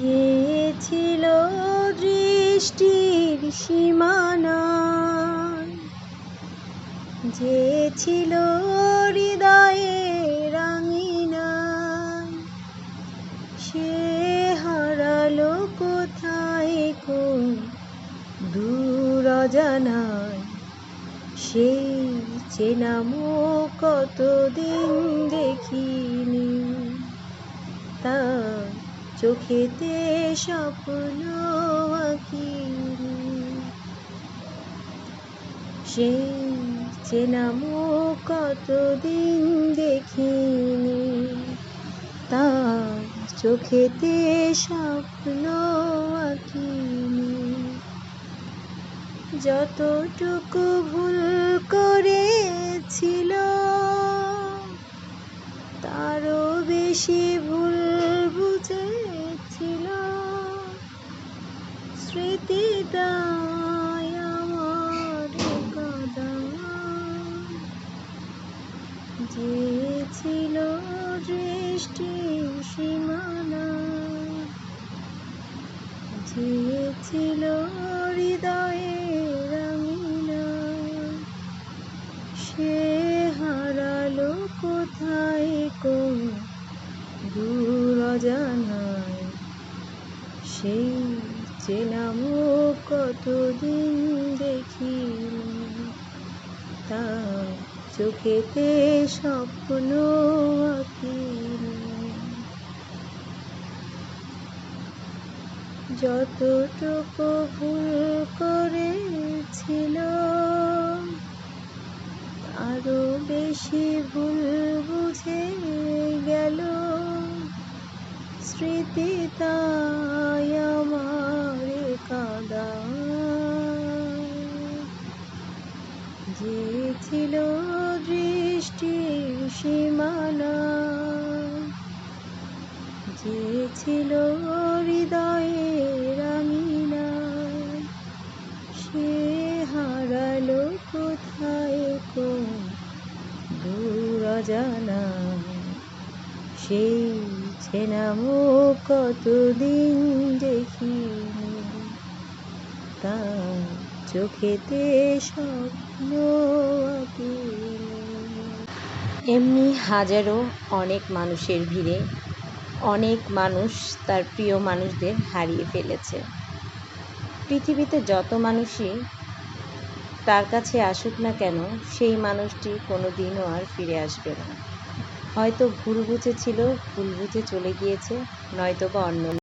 যে ছিল দৃষ্টির সীমানায়, যে ছিল হৃদয়ের আঙিনায়, সে হারালো কোথায় কোন দূর অজানায়। সেই চেনা মুখ কতদিন দেখিনি, তার চোখেতে স্বপ্ন আঁকিনি। সেই চেনা মুখ কতদিন দেখিনি, তার চোখেতে স্বপ্ন আঁকিনি। যতটুকু ভুল করেছিল, তারও বেশি ভুল বুঝেছিল। স্মৃতিটাই আমার কাঁদায়, যে ছিল দৃষ্টির সীমানায়, যে ছিল হৃদয়ের আঙিনায়, সে হারালো কোথায় কোন দূর অজানায়। সেই চেনা মুখ কতদিন দেখিনি, তার চোখেতে স্বপ্ন আঁকিনি। যতটুকু ভুল করেছিল, আরো বেশি ভুল বুঝে গেল। স্মৃতি তাই আমার কাঁদায়, যে ছিল দৃষ্টির সীমানায়, যে ছিল হৃদয়ের আঙিনায়, সে হারালো কোথায় কোন দূর অজানায়। সেই চেনা মুখ কতদিন দেখিনি, তার চোখেতে স্বপ্ন আঁকিনি। এমনি হাজারো অনেক মানুষের ভিড়ে অনেক মানুষ তার প্রিয় মানুষদের হারিয়ে ফেলেছে। পৃথিবীতে যত মানুষই তার কাছে আসুক না কেন, সেই মানুষটি কোনো দিনও আর ফিরে আসবে না। হয়তো ভুল বুঝেছিল, ভুল বুঝে চলে গিয়েছে, নয়তো বা অন্য